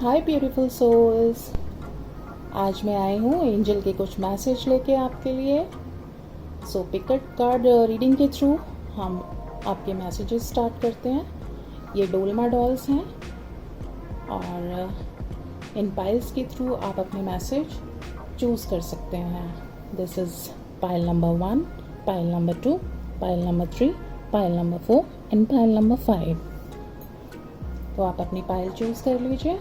हाय beautiful souls. आज मैं आई हूँ एंजल के कुछ मैसेज लेके आपके लिए। सो पिकट कार्ड रीडिंग के थ्रू हम आपके मैसेजेस स्टार्ट करते हैं। ये डोलमा डॉल्स हैं और इन पाइल्स के थ्रू आप अपने मैसेज चूज़ कर सकते हैं। This is pile number 1, pile number 2, pile number 3, pile number 4 and pile number 5। तो आप अपनी पाइल चूज़ कर लीजिए।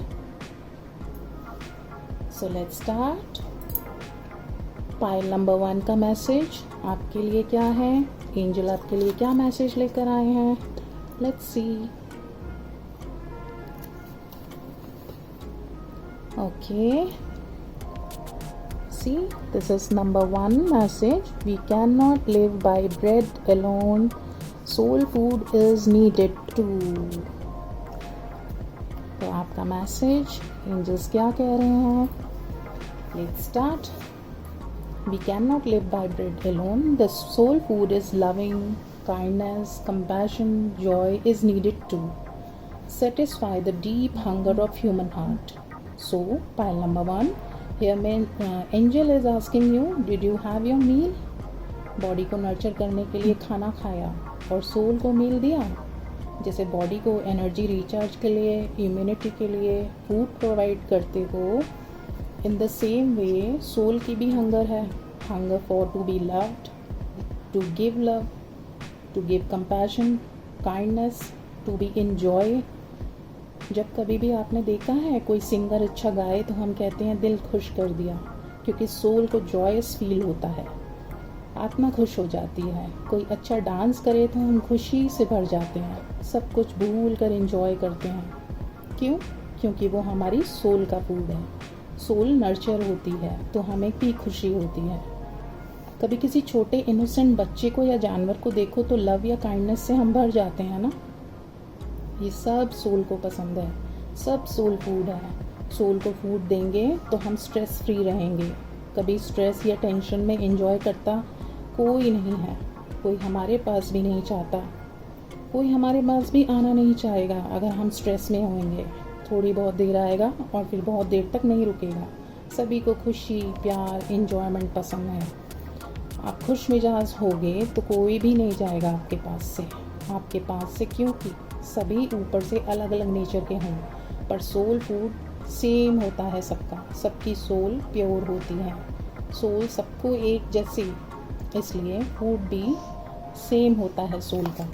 So let's start. Pile number 1 का मैसेज आपके लिए क्या है? एंजल आपके लिए क्या मैसेज लेकर आए हैं? Let's see. Okay, see this is number 1 message. We can not live by bread alone, soul food is needed too. तो आपका मैसेज एंजल्स क्या कह रहे हैं? Let's start. We cannot live by bread alone. The soul food is loving, kindness, compassion, joy is needed to satisfy the deep hunger of human heart. So, pile number 1. Here, angel is asking you, did you have your meal? Body को nurture करने के लिए खाना खाया और soul को मील दिया। जैसे बॉडी को एनर्जी रिचार्ज के लिए, इम्यूनिटी के लिए फूड प्रोवाइड करते हो, in the same way soul की भी हंगर है। Hunger for to be loved, to give love, to give compassion, kindness, to be enjoy. जब कभी भी आपने देखा है कोई सिंगर अच्छा गाए तो हम कहते हैं दिल खुश कर दिया, क्योंकि सोल को जॉयस फील होता है, आत्मा खुश हो जाती है। कोई अच्छा डांस करे तो हम खुशी से भर जाते हैं, सब कुछ भूल कर इंजॉय करते हैं। क्यों? क्योंकि वो हमारी सोल का फूड है। सोल नर्चर होती है तो हमें भी खुशी होती है। कभी किसी छोटे इनोसेंट बच्चे को या जानवर को देखो तो लव या काइंडनेस से हम भर जाते हैं ना। ये सब सोल को पसंद है, सब सोल फूड है। सोल को फूड देंगे तो हम स्ट्रेस फ्री रहेंगे। कभी स्ट्रेस या टेंशन में एंजॉय करता कोई नहीं है, कोई हमारे पास भी नहीं चाहता, कोई हमारे पास भी आना नहीं चाहेगा। अगर हम स्ट्रेस में होंगे थोड़ी बहुत देर आएगा और फिर बहुत देर तक नहीं रुकेगा। सभी को खुशी, प्यार, एंजॉयमेंट पसंद है। आप खुश मिजाज होगे तो कोई भी नहीं जाएगा आपके पास से, क्योंकि सभी ऊपर से अलग अलग नेचर के हैं, पर सोल फूड सेम होता है सबका। सबकी सोल प्योर होती है, सोल सबको एक जैसी, इसलिए फूड भी सेम होता है सोल का।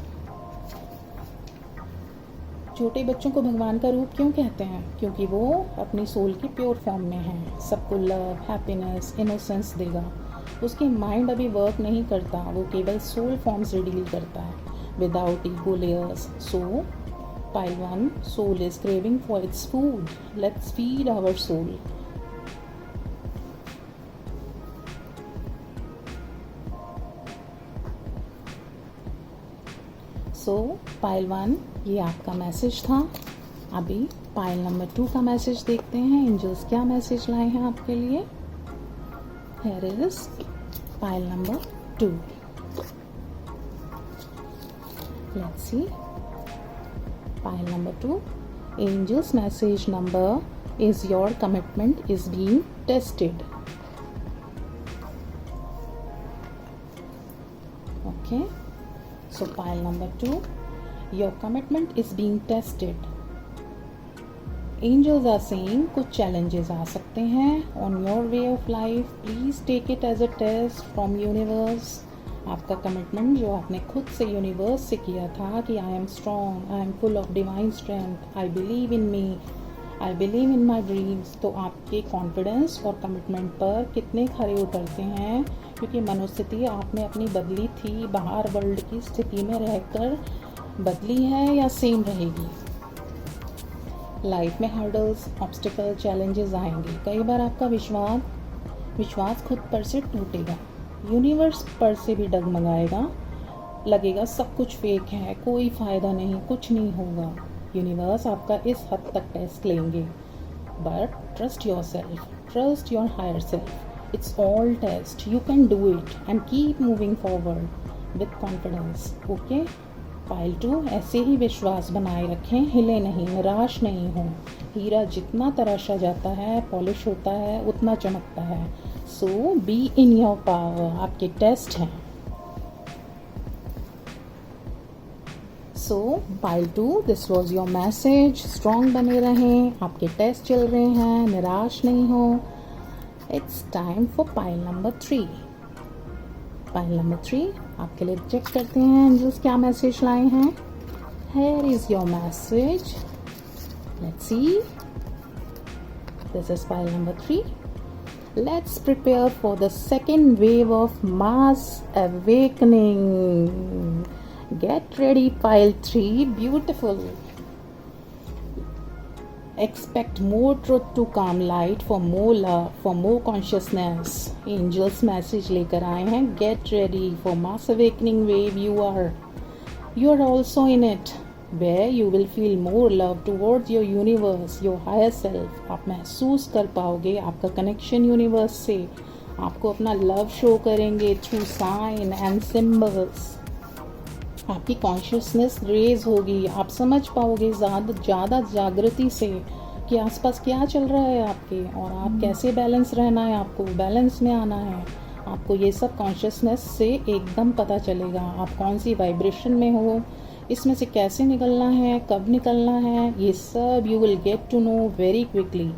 छोटे बच्चों को भगवान का रूप क्यों कहते हैं? क्योंकि वो अपनी सोल की प्योर फॉर्म में हैं। सबको लव, हैप्पीनेस, इनोसेंस देगा। उसकी माइंड अभी वर्क नहीं करता, वो केवल सोल फॉर्म से डील करता है, without ego layers. So pile 1, soul is craving for its food. Let's feed our soul. So pile 1 ये आपका मैसेज था। अभी पाइल नंबर 2 का मैसेज देखते हैं। एंजल्स क्या मैसेज लाए हैं आपके लिए? Here is pile number 2। Let's see pile number 2। Angels message number is your commitment is being tested. Okay, so pile number 2, your commitment is being tested. Angels are saying कुछ challenges आ सकते हैं on your way of life. Please take it as a test from universe. आपका commitment जो आपने खुद से universe से किया था कि I am strong, I am full of divine strength, I believe in me, I believe in my dreams. तो आपके कॉन्फिडेंस और कमिटमेंट पर कितने खरे उतरते हैं, क्योंकि मनोस्थिति आपने अपनी बदली थी, बाहर वर्ल्ड की स्थिति में रहकर बदली है या सेम रहेगी। लाइफ में हर्डल्स, ऑब्स्टिकल, चैलेंजेस आएंगे। कई बार आपका विश्वास खुद पर से टूटेगा, यूनिवर्स पर से भी डगमगाएगा, लगेगा सब कुछ फेक है, कोई फ़ायदा नहीं, कुछ नहीं होगा। यूनिवर्स आपका इस हद तक टेस्ट लेंगे, but trust your self, trust your higher self. It's all test. You can do it and keep moving forward with confidence. Okay? Pile 2, ऐसे ही विश्वास बनाए रखें, हिले नहीं, निराश नहीं हो। हीरा जितना तराशा जाता है, पॉलिश होता है, उतना चमकता है। So be in your power, आपके टेस्ट हैं। सो pile 2, this was your message. Strong बने रहें, आपके टेस्ट चल रहे हैं, निराश नहीं हो। It's time for pile number 3। Pile number 3 आपके लिए चेक करते हैं एंजल्स क्या मैसेज लाए हैं। Here is your message. Let's see. This is pile number 3. Let's prepare for the second wave of mass awakening. Get ready, pile 3. Beautiful. Expect more truth to come light, for more love, for more consciousness. Angels message लेकर आए हैं. Get ready for mass awakening wave. You are also in it, where you will feel more love towards your universe, your higher self. आप महसूस कर पाओगे आपका connection universe से. आपको अपना लव शो करेंगे थ्रू साइन एंड सिम्बल्स. आपकी कॉन्शियसनेस रेज होगी. आप समझ पाओगे ज़्यादा जागृति से कि आसपास क्या चल रहा है आपके, और आप कैसे बैलेंस रहना है, आपको बैलेंस में आना है. आपको ये सब कॉन्शियसनेस से एकदम पता चलेगा. आप कौन सी वाइब्रेशन में हो, इसमें से कैसे निकलना है, कब निकलना है, ये सब you will get to know very quickly.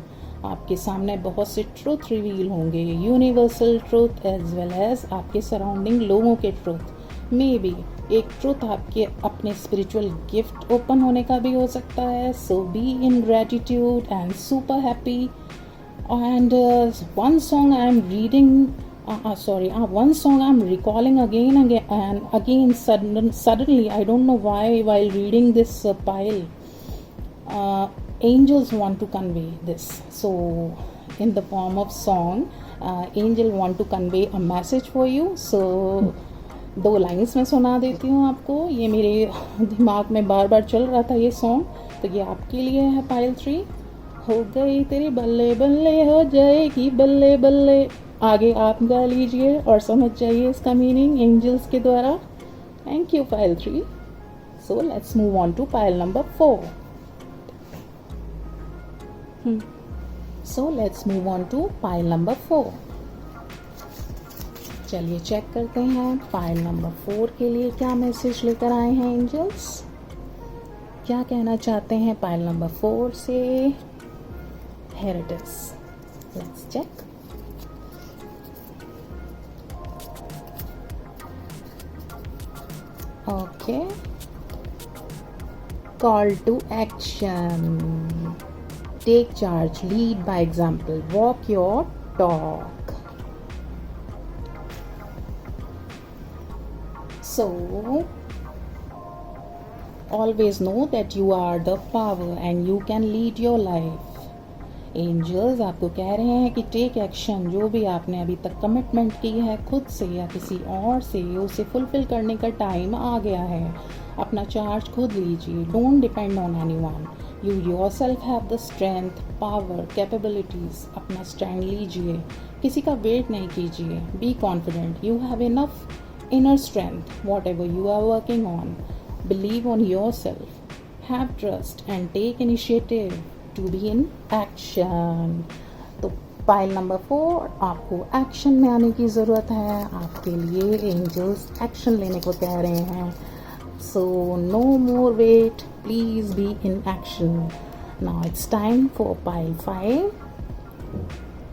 आपके सामने बहुत से ट्रुथ रिवील होंगे, universal truth as well as आपके सराउंडिंग लोगों के ट्रुथ. मे बी एक ट्रुथ आपके अपने स्पिरिचुअल गिफ्ट ओपन होने का भी हो सकता है. So be in gratitude and super happy. And one song I am reading one song I'm recalling again and again. Suddenly, I don't know why, while reading this pile, angels want to convey this. So, in the form of song, angel want to convey a message for you. So, 2 lines में सुना देती हूँ आपको. ये मेरे दिमाग में बार बार चल रहा था ये सॉन्ग, तो ये आपके लिए है पाइल 3. हो गई तेरी बल्ले बल्ले, हो जाएगी बल्ले बल्ले. आगे आप गा लीजिए और समझ जाइए इसका मीनिंग एंजल्स के द्वारा. Thank you pile 3. So let's move on to pile number 4. So let's move on to pile number 4. चलिए चेक करते हैं पाइल नंबर 4 के लिए क्या मैसेज लेकर आए हैं एंजल्स. क्या कहना चाहते हैं पाइल नंबर 4 से. Here it is. Let's check. Okay. Call to action. Take charge. Lead by example. Walk your talk. So, always know that you are the power and you can lead your life. Angels आपको कह रहे हैं कि take action. जो भी आपने अभी तक कमिटमेंट की है खुद से या किसी और से, उसे फुलफिल करने का टाइम आ गया है. अपना चार्ज खुद लीजिए. Don't depend on anyone. You yourself have the strength, power, capabilities. अपना स्टैंड लीजिए. किसी का वेट नहीं कीजिए. Be confident. You have enough inner strength whatever you are working on. Believe on yourself. Have trust and take initiative to be in action. तो pile number 4 आपको action में आने की ज़रूरत है. आपके लिए एंजल्स एक्शन लेने को कह रहे हैं. So no more wait, please be in action. Now it's time for pile 5.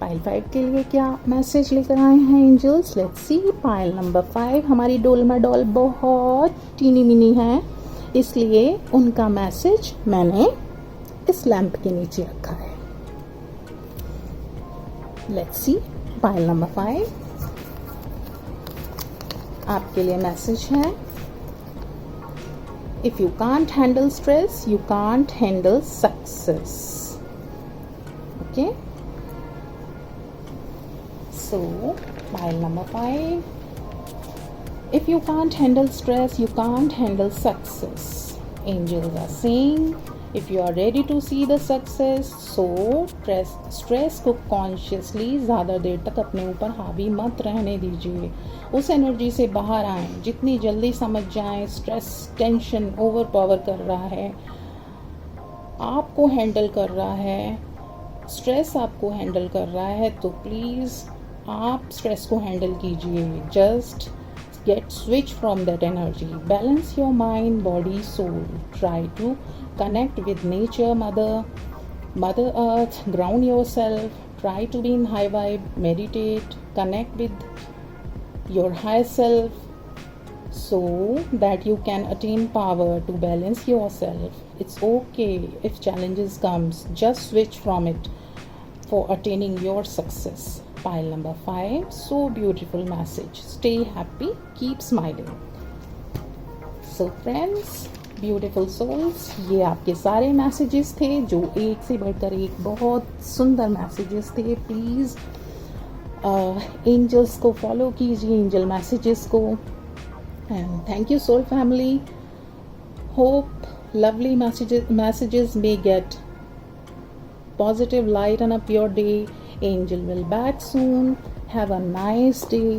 Pile 5 के लिए क्या मैसेज लेकर आए हैं angels. Let's see. Pile number 5 हमारी डोलमा डॉल बहुत टीनी मिनी है, इसलिए उनका मैसेज मैंने इस लैंप के नीचे रखा है. Let's see. पाइल नंबर 5 आपके लिए मैसेज है. If you can't handle stress, you can't handle success. Okay. So pile number 5. If you can't handle stress, you can't handle success. Angels are saying If you are ready to see the success, so stress को consciously ज़्यादा देर तक अपने ऊपर हावी मत रहने दीजिए. उस एनर्जी से बाहर आएं. जितनी जल्दी समझ जाएं स्ट्रेस टेंशन ओवर पावर कर रहा है, आपको हैंडल कर रहा है, स्ट्रेस आपको हैंडल कर रहा है, तो प्लीज़ आप स्ट्रेस को हैंडल कीजिए. Just get switch from that energy. Balance your mind, body, soul. Try to connect with nature, mother earth. Ground yourself. Try to be in high vibe. Meditate. Connect with your higher self so that you can attain power to balance yourself. It's okay if challenges comes. Just switch from it for attaining your success. Pile number 5, so beautiful message. Stay happy, keep smiling. So friends, beautiful souls, ये आपके सारे messages थे जो एक से बढ़कर एक बहुत सुंदर मैसेजेस थे. प्लीज़ एंजल्स को फॉलो कीजिए, एंजल मैसेजेस को. And thank you soul family. Hope lovely messages may get positive light on up your day. Angel will back soon. Have a nice day.